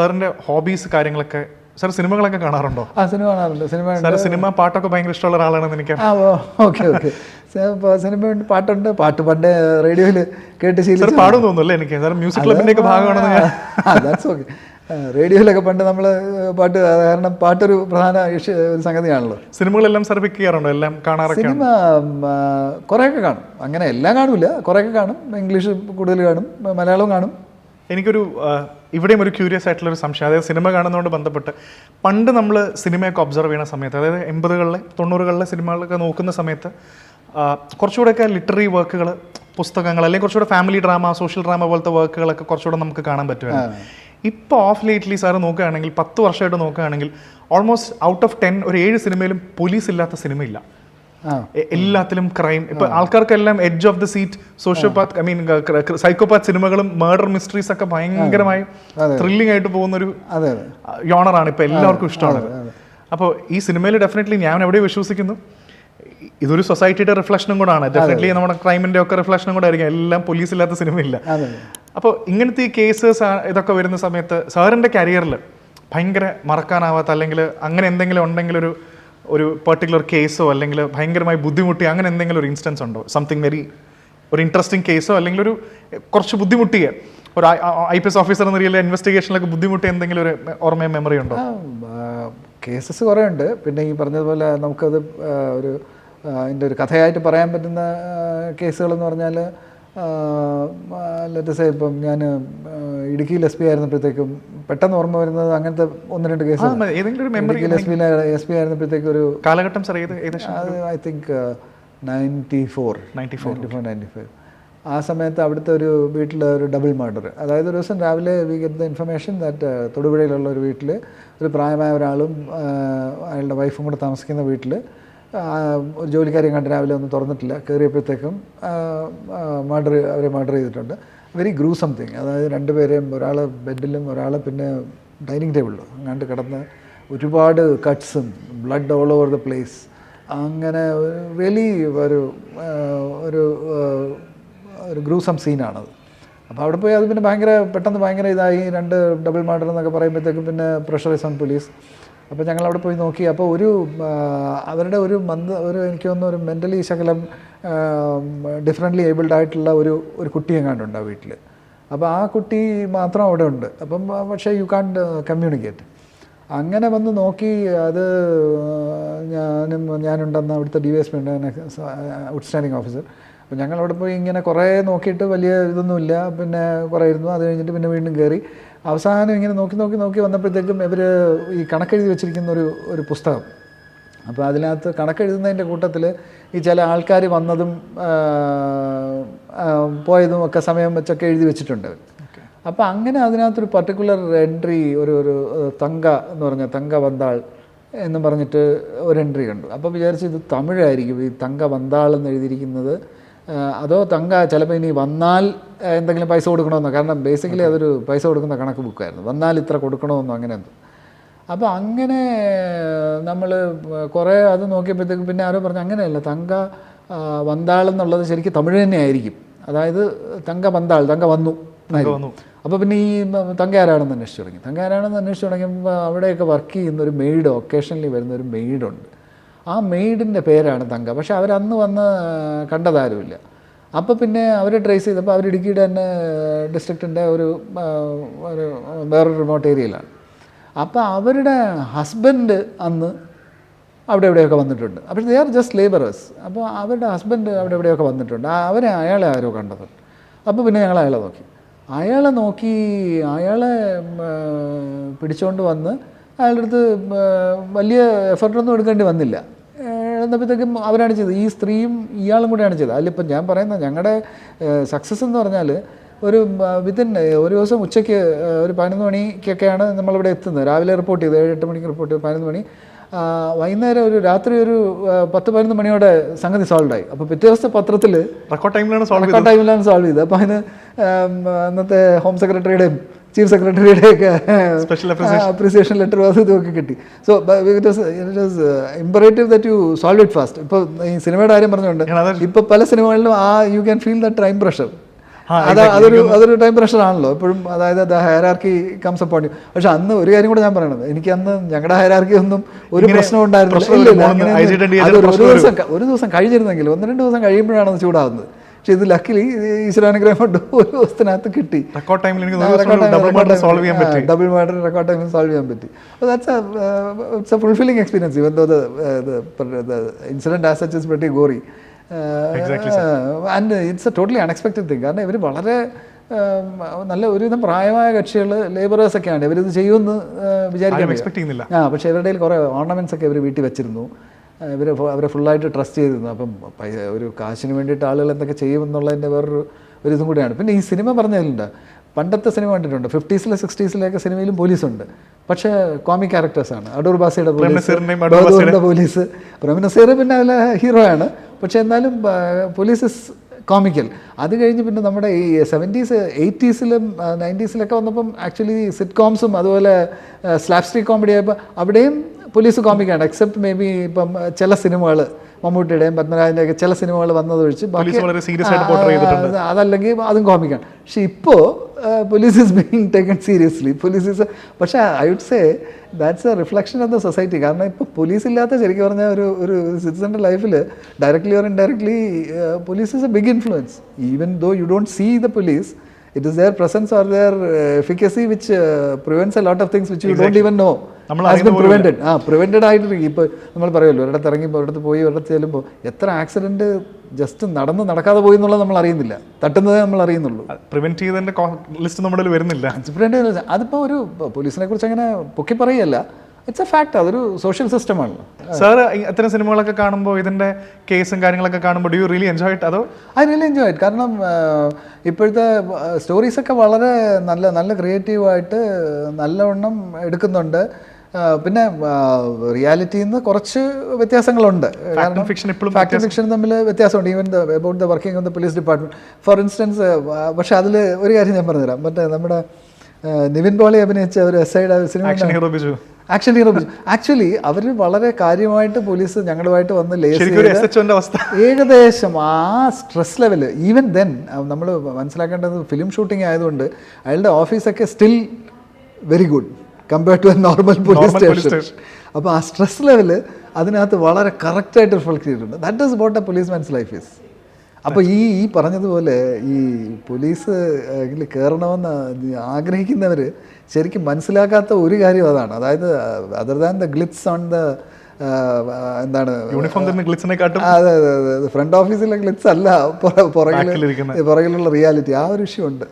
സാറിൻ്റെ ഹോബീസ് കാര്യങ്ങളൊക്കെ, സാർ സിനിമകളൊക്കെ കാണാറുണ്ടോ? സിനിമ കാണാറുണ്ട്. സാർ സിനിമ പാട്ടൊക്കെ ഭയങ്കര ഇഷ്ടമുള്ള ഒരാളാണെന്ന് എനിക്ക്. ഓക്കെ സിനിമ പാട്ടുണ്ട്. പാട്ട് പണ്ട് റേഡിയോയിൽ കേട്ട് ശീലിച്ചു. പാടും തോന്നുന്നു എനിക്ക്. സാർ മ്യൂസിക് ക്ലബിൻ്റെ ഒക്കെ ഭാഗമാണെന്ന് ഞാൻ. That's okay. റേഡിയോയിലൊക്കെ പണ്ട് നമ്മൾ പാട്ട്, കാരണം പാട്ടൊരു പ്രധാന ഒരു സംഗതിയാണല്ലോ. സിനിമകളെല്ലാം സാർ പിക്ക് ചെയ്യാറുണ്ടോ? എല്ലാം കാണാറൊക്കെ? സിനിമ കുറേയൊക്കെ കാണും. അങ്ങനെ എല്ലാം കാണില്ല, കുറേയൊക്കെ കാണും. ഇംഗ്ലീഷ് കൂടുതൽ കാണും, മലയാളവും കാണും. എനിക്കൊരു ഇവിടെയും ഒരു ക്യൂരിയസ് ആയിട്ടുള്ളൊരു സംശയം, അതായത് സിനിമ കാണുന്നതുകൊണ്ട് ബന്ധപ്പെട്ട് പണ്ട് നമ്മൾ സിനിമയൊക്കെ ഒബ്സർവ് ചെയ്യുന്ന സമയത്ത്, അതായത് 80-കളിലെ 90-കളിലെ സിനിമകളൊക്കെ നോക്കുന്ന സമയത്ത് കുറച്ചുകൂടെയൊക്കെ ലിറ്റററി വർക്കുകൾ, പുസ്തകങ്ങൾ, അല്ലെങ്കിൽ കുറച്ചുകൂടെ ഫാമിലി ഡ്രാമ, സോഷ്യൽ ഡ്രാമ പോലത്തെ വർക്കുകളൊക്കെ കുറച്ചുകൂടെ നമുക്ക് കാണാൻ പറ്റുമായിരുന്നു. ഇപ്പോൾ ഓഫ് ലേറ്റ്ലി സാറ് നോക്കുകയാണെങ്കിൽ 10 വർഷമായിട്ട് നോക്കുകയാണെങ്കിൽ ഓൾമോസ്റ്റ് ഔട്ട് ഓഫ് 10 ഒരു 7 സിനിമയിലും പോലീസ് ഇല്ലാത്ത സിനിമയില്ല. എല്ലാത്തിലും ക്രൈം. ഇപ്പൊ ആൾക്കാർക്കെല്ലാം edge of the seat, sociopath, I mean psychopath സിനിമകളും മർഡർ മിസ്റ്ററീസ് ഒക്കെ ഭയങ്കരമായി ത്രില്ലിംഗ് ആയിട്ട് പോകുന്ന ഒരു യോണറാണ് ഇപ്പൊ എല്ലാവർക്കും ഇഷ്ടമാണ്. അപ്പോൾ ഈ സിനിമയിൽ ഡെഫിനറ്റ്ലി ഞാൻ എവിടെ വിശ്വസിക്കുന്നു, ഇതൊരു സൊസൈറ്റിയുടെ റിഫ്ലക്ഷനും കൂടാണ്. ഡെഫിനറ്റ്ലി നമ്മുടെ ക്രൈമിന്റെ ഒക്കെ റിഫ്ലക്ഷനും കൂടെ ആയിരിക്കും. എല്ലാം പോലീസ് ഇല്ലാത്ത സിനിമയില്ല. അപ്പോൾ ഇങ്ങനത്തെ ഈ കേസസ് ഇതൊക്കെ വരുന്ന സമയത്ത് സാറിന്റെ കരിയറിൽ ഭയങ്കര മറക്കാനാവാത്ത, അല്ലെങ്കിൽ അങ്ങനെ എന്തെങ്കിലും ഉണ്ടെങ്കിൽ ഒരു പെർട്ടിക്കുലർ കേസോ, അല്ലെങ്കിൽ ഭയങ്കരമായി ബുദ്ധിമുട്ടി അങ്ങനെ എന്തെങ്കിലും ഒരു ഇൻസ്റ്റൻസ് ഉണ്ടോ? സംതിങ് വെരി ഒരു ഇൻട്രസ്റ്റിംഗ് കേസോ, അല്ലെങ്കിൽ ഒരു കുറച്ച് ബുദ്ധിമുട്ടിയ ഒരു IPS ഓഫീസർ എന്ന രീതിയിൽ ഇൻവെസ്റ്റിഗേഷനിലൊക്കെ ബുദ്ധിമുട്ടിയ എന്തെങ്കിലും ഒരു ഓർമ്മയും മെമ്മറി ഉണ്ടോ? കേസസ് കുറേ ഉണ്ട്. പിന്നെ ഈ പറഞ്ഞതുപോലെ നമുക്കത് ഒരു അതിൻ്റെ ഒരു കഥയായിട്ട് പറയാൻ പറ്റുന്ന കേസുകളെന്ന് പറഞ്ഞാൽ, ലെറ്റസ് ഇപ്പം ഞാൻ ഇടുക്കിയിൽ SP ആയിരുന്നപ്പോഴത്തേക്കും പെട്ടെന്ന് ഓർമ്മ വരുന്നത് അങ്ങനത്തെ 1-2 കേസുകൾ. ഇടുക്കിയിൽ SP ആയിരുന്നപ്പോഴത്തേക്കും ഒരു കാലഘട്ടം ഐ തിങ്ക് 94-95 ആ സമയത്ത് അവിടുത്തെ ഒരു വീട്ടിൽ ഒരു ഡബിൾ മർഡർ. അതായത് ഒരു ദിവസം രാവിലെ we get the information that തൊടുപുഴയിലുള്ള ഒരു വീട്ടിൽ ഒരു പ്രായമായ ഒരാളും അയാളുടെ വൈഫും കൂടെ താമസിക്കുന്ന വീട്ടിൽ ഒരു ജോലിക്കാരെയും കണ്ട് രാവിലെ ഒന്നും തുറന്നിട്ടില്ല. കയറിയപ്പോഴത്തേക്കും അവരെ മർഡർ ചെയ്തിട്ടുണ്ട്. Very gruesome thing. അതായത് 2 പേരെയും, ഒരാൾ ബെഡിലും ഒരാൾ പിന്നെ ഡൈനിങ് ടേബിളിലും അങ്ങാണ്ട് കിടന്ന് ഒരുപാട് കട്ട്സും blood all over the place. അങ്ങനെ റിയലി ഒരു ഗ്രൂസം സീനാണത്. അപ്പോൾ അവിടെ പോയി അത് പിന്നെ പെട്ടെന്ന് ഭയങ്കര ഇതായി. 2 ഡബിൾ മർഡർ എന്നൊക്കെ പറയുമ്പോഴത്തേക്കും പിന്നെ പ്രഷറൈസ് ഓൺ പോലീസ്. അപ്പോൾ ഞങ്ങൾ അവിടെ പോയി നോക്കി. അപ്പോൾ അവരുടെ ഒരു എനിക്ക് തോന്നുന്നു ഒരു മെൻ്റലി ശകലം ഡിഫറെൻ്റ്ലി ഏബിൾഡ് ആയിട്ടുള്ള ഒരു കുട്ടി എങ്ങാണ്ടുണ്ട് ആ വീട്ടിൽ. അപ്പോൾ ആ കുട്ടി മാത്രം അവിടെ ഉണ്ട്. അപ്പം പക്ഷേ യു കാണ്ട് കമ്മ്യൂണിക്കേറ്റ്. അങ്ങനെ വന്ന് നോക്കി. അത് ഞാനുണ്ടെന്ന് അവിടുത്തെ DYSP ഉണ്ട്, ഔട്ട്സ്റ്റാൻഡിങ് ഓഫീസർ. അപ്പോൾ ഞങ്ങളവിടെ പോയി ഇങ്ങനെ കുറേ നോക്കിയിട്ട് വലിയ ഇതൊന്നുമില്ല. പിന്നെ കുറേ ഇരുന്നു. അത് കഴിഞ്ഞിട്ട് പിന്നെ വീണ്ടും കയറി. അവസാനം ഇങ്ങനെ നോക്കി വന്നപ്പോഴത്തേക്കും ഇവർ ഈ കണക്കെഴുതി വെച്ചിരിക്കുന്ന ഒരു പുസ്തകം. അപ്പോൾ അതിനകത്ത് കണക്കെഴുതുന്നതിൻ്റെ കൂട്ടത്തിൽ ഈ ചില ആൾക്കാർ വന്നതും പോയതും ഒക്കെ സമയം വെച്ചൊക്കെ എഴുതി വെച്ചിട്ടുണ്ട്. അപ്പോൾ അങ്ങനെ അതിനകത്തൊരു പർട്ടിക്കുലർ എൻട്രി, ഒരു തങ്ക എന്ന് പറഞ്ഞ തങ്ക വന്താൾ എന്ന് പറഞ്ഞിട്ട് ഒരു എൻട്രി കണ്ടു. അപ്പോൾ വിചാരിച്ചു ഇത് തമിഴായിരിക്കും ഈ തങ്ക വന്താൾ എന്ന് എഴുതിയിരിക്കുന്നത്. അതോ തങ്ക ചിലപ്പോൾ ഇനി വന്നാൽ എന്തെങ്കിലും പൈസ കൊടുക്കണമെന്നോ, കാരണം ബേസിക്കലി അതൊരു പൈസ കൊടുക്കുന്ന കണക്ക് ബുക്കായിരുന്നു. വന്നാൽ ഇത്ര കൊടുക്കണമെന്നോ അങ്ങനെ എന്തോ. അപ്പോൾ അങ്ങനെ നമ്മൾ കുറേ അത് നോക്കിയപ്പോഴത്തേക്കും പിന്നെ ആരോ പറഞ്ഞു അങ്ങനെയല്ല, തങ്ക വന്താൾ എന്നുള്ളത് ശരിക്കും തമിഴ് തന്നെ ആയിരിക്കും. അതായത് തങ്ക വന്താൾ, തങ്ക വന്നു. അപ്പോൾ പിന്നെ ഈ തങ്ക ആരാണെന്ന് അന്വേഷിച്ചു തുടങ്ങിയപ്പോൾ അവിടെയൊക്കെ വർക്ക് ചെയ്യുന്ന ഒരു മെയ്ഡ്, ഒക്കേഷണലി വരുന്ന ഒരു മെയ്ഡുണ്ട്. ആ മെയ്ഡിൻ്റെ പേരാണ് തങ്ക. പക്ഷെ അവരന്ന് വന്ന് കണ്ടതാരുമില്ല. അപ്പോൾ പിന്നെ അവർ ട്രേസ് ചെയ്തപ്പോൾ അവർ ഇടുക്കിയുടെ തന്നെ ഡിസ്ട്രിക്റ്റിൻ്റെ വേറൊരു റിമോട്ട് ഏരിയയിലാണ്. അപ്പോൾ അവരുടെ ഹസ്ബൻഡ് അന്ന് അവിടെ എവിടെയൊക്കെ വന്നിട്ടുണ്ട്. അപ്പോൾ ദേ ആർ ജസ്റ്റ് ലേബറേഴ്സ്. അപ്പോൾ അവരുടെ ഹസ്ബൻഡ് അവിടെ എവിടെയൊക്കെ വന്നിട്ടുണ്ട്. അയാളെ ആരോ കണ്ടത്. അപ്പോൾ പിന്നെ ഞങ്ങൾ അയാളെ നോക്കി അയാളെ പിടിച്ചുകൊണ്ട് വന്ന് അയാളുടെ അടുത്ത് വലിയ എഫർട്ടൊന്നും എടുക്കേണ്ടി വന്നില്ല. എന്നപ്പോഴത്തേക്കും അവരാണ് ചെയ്തത്. ഈ സ്ത്രീയും ഇയാളും കൂടെയാണ് ചെയ്തത്. അതിലിപ്പം ഞാൻ പറയുന്നത് ഞങ്ങളുടെ സക്സസ് എന്ന് പറഞ്ഞാൽ ഒരു ദിവസം ഉച്ചയ്ക്ക് ഒരു 11 മണിക്കൊക്കെയാണ് നമ്മളിവിടെ എത്തുന്നത്. രാവിലെ റിപ്പോർട്ട് ചെയ്ത് 7-8 മണിക്ക് റിപ്പോർട്ട് ചെയ്ത് 11 മണി. വൈകുന്നേരം രാത്രി 10-11 മണിയോടെ സംഗതി സോൾവ് ആയി. അപ്പോൾ പിറ്റേ ദിവസത്തെ പത്രത്തിൽ റെക്കോർഡ് ടൈമിലാണ് സോൾവ് ചെയ്തത്. അപ്പോൾ അതിന് അന്നത്തെ ഹോം സെക്രട്ടറിയുടെയും ചീഫ് സെക്രട്ടറിയുടെയൊക്കെ അപ്രീസിയേഷൻ ലെറ്റർ ഇതൊക്കെ കിട്ടി. So it was imperative that you solve it fast. ഇപ്പോൾ ഈ സിനിമയുടെ കാര്യം പറഞ്ഞുകൊണ്ട് ഇപ്പോൾ പല സിനിമകളിലും you can feel the time pressure. അതൊരു ടൈം പ്രഷർ ആണല്ലോ എപ്പോഴും. അതായത് the hierarchy comes upon you. പക്ഷെ അന്ന് ഒരു കാര്യം കൂടെ ഞാൻ പറയണത്, എനിക്ക് അന്ന് ഞങ്ങളുടെ ഹയറാർക്കി ഒന്നും ഒരു പ്രശ്നം ഉണ്ടായിരുന്നില്ല. ഒരു ദിവസം കഴിഞ്ഞിരുന്നെങ്കിൽ 1-2 ദിവസം കഴിയുമ്പോഴാണ് അത് ചൂടാവുന്നത്. പക്ഷെ ഇത് ലക്കിലി ഈശ്വരാനുഗ്രഹം കൊണ്ട് ഒരു ദിവസത്തിനകത്ത് കിട്ടി. ഡബിൾ മർഡർ റെക്കോർഡ് ടൈമിൽ സോൾവ് ചെയ്യാൻ പറ്റി. It's a fulfilling experience even though the incident as such is pretty gory. And it's a totally unexpected thing. കാരണം ഇവർ വളരെ നല്ല ഒരുവിധം പ്രായമായ കക്ഷികൾ, ലേബറേഴ്സ് ഒക്കെയാണ്. ഇവരിത് ചെയ്യുമെന്ന് വിചാരിക്കാൻ. പക്ഷേ ഇവരുടെ കുറേ ഓർണമെൻറ്റ്സ് ഒക്കെ ഇവർ വീട്ടിൽ വെച്ചിരുന്നു. അവരെ ഫുള്ളായിട്ട് ട്രസ്റ്റ് ചെയ്തിരുന്നു. അപ്പം ഒരു കാശിന് വേണ്ടിയിട്ട് ആളുകൾ എന്തൊക്കെ ചെയ്യുമെന്നുള്ളതിൻ്റെ വേറൊരു ഇതും കൂടിയാണ്. പിന്നെ ഈ സിനിമ പറഞ്ഞതിലുണ്ട്, പണ്ടത്തെ സിനിമ കണ്ടിട്ടുണ്ട്, 50s 60s സിനിമയിലും പോലീസുണ്ട്. പക്ഷേ കോമിക് ക്യാരക്ടേഴ്സാണ്. അടൂർ ബാസിയുടെ പോലീസ്, പ്രേംനസീർ പിന്നെ അതിലെ ഹീറോ ആണ്. പക്ഷേ എന്നാലും പോലീസ് ഇസ് കോമിക്കൽ. അത് കഴിഞ്ഞ് പിന്നെ നമ്മുടെ ഈ 70s 80s 90s വന്നപ്പം ആക്ച്വലി സിറ്റ്കോംസും അതുപോലെ സ്ലാപ്സ്റ്റിക് കോമഡി ആയപ്പോൾ അവിടെയും പോലീസ് കോമിക്കാണ്. എക്സെപ്റ്റ് മേ ബി ഇപ്പം ചില സിനിമകൾ മമ്മൂട്ടിയുടെയും പത്മരാജൻ്റെയൊക്കെ ചില സിനിമകൾ വന്നതൊഴിച്ച് ബാക്കി അതല്ലെങ്കിൽ അതും കോമിക്കാണ്. പക്ഷെ ഇപ്പോൾ police is being taken seriously. Police is, പക്ഷേ I would say that's a reflection of the society. കാരണം ഇപ്പോൾ പോലീസ് ഇല്ലാത്ത ശരിക്കും പറഞ്ഞാൽ ഒരു സിറ്റിസൻ്റെ ലൈഫിൽ directly or indirectly police is a big influence. Even though you don't see the police, it is their presence or their efficacy which prevents a lot of things which you don't even know has been prevented. Prevented ആയിട്ടിരിക്കും. ഇപ്പോൾ നമ്മൾ പറയുമല്ലോ, ഒരിടത്ത് ഇറങ്ങിപ്പോൾ ഒരിടത്ത് പോയി ഒരിടത്ത് ചെല്ലുമ്പോൾ എത്ര ആക്സിഡൻറ്റ് ജസ്റ്റ് നടക്കാതെ പോയി എന്നുള്ളത് നമ്മൾ അറിയുന്നില്ല, തട്ടുന്നതേ നമ്മൾ അറിയുന്നുള്ളൂ. പ്രിവെൻറ്റ് ചെയ്തതിൻ്റെ ലിസ്റ്റ് നമ്മുടെ വരുന്നില്ല. അതിപ്പോൾ ഒരു പോലീസിനെ കുറിച്ച് അങ്ങനെ പൊക്കി പറയല്ല, ഇറ്റ്സ് എ ഫാക്ട്. അതൊരു സോഷ്യൽ സിസ്റ്റമാണ്. സാർ അത്തരം സിനിമകളൊക്കെ കാണുമ്പോൾ, ഇതിൻ്റെ കേസും കാര്യങ്ങളൊക്കെ കാണുമ്പോൾ, do you really enjoy it? അതോ ഐ റിയലി എൻജോയ് ഇറ്റ്. കാരണം ഇപ്പോഴത്തെ സ്റ്റോറീസൊക്കെ വളരെ നല്ല ക്രിയേറ്റീവായിട്ട് നല്ലവണ്ണം എടുക്കുന്നുണ്ട്. പിന്നെ റിയാലിറ്റിയിൽ നിന്ന് കുറച്ച് വ്യത്യാസങ്ങളുണ്ട്. കാരണം ഫാക്ട് ഫിക്ഷൻ തമ്മിൽ വ്യത്യാസമുണ്ട്. Even about the working of the police department for instance. പക്ഷേ അതിൽ ഒരു കാര്യം ഞാൻ പറഞ്ഞുതരാം. മറ്റേ നമ്മുടെ നിവിൻ പോളി അഭിനയിച്ച ഒരു എസ്ഐയുടെ സിനിമ ആക്ഷൻ ഹീറോ ബിജു. ആക്ച്വലി അവർ വളരെ കാര്യമായിട്ട് പോലീസ് ഞങ്ങളുമായിട്ട് വന്ന് ഏകദേശം ആ സ്ട്രെസ് ലെവൽ. ഈവൻ ദെൻ നമ്മൾ മനസ്സിലാക്കേണ്ടത് ഫിലിം ഷൂട്ടിംഗ് ആയതുകൊണ്ട് അയാളുടെ ഓഫീസൊക്കെ still very good compared to a normal police station. അപ്പോൾ ആ സ്ട്രെസ് ലെവൽ അതിനകത്ത് വളരെ കറക്റ്റായിട്ട് റിഫ്ലക്ട് ചെയ്തിട്ടുണ്ട്. That is what a policeman's life is. അപ്പോൾ ഈ പറഞ്ഞതുപോലെ ഈ പോലീസ് കയറണമെന്ന് ആഗ്രഹിക്കുന്നവർ ശരിക്കും മനസ്സിലാക്കാത്ത ഒരു കാര്യം അതാണ്. അതായത് other than the glitz on the എന്താണ് അതെ ഫ്രണ്ട് ഓഫീസിലെ ഗ്ലിറ്റ്സ് അല്ല പുറകിലുള്ള റിയാലിറ്റി. ആ ഒരു ഇഷ്യൂ ഉണ്ട്.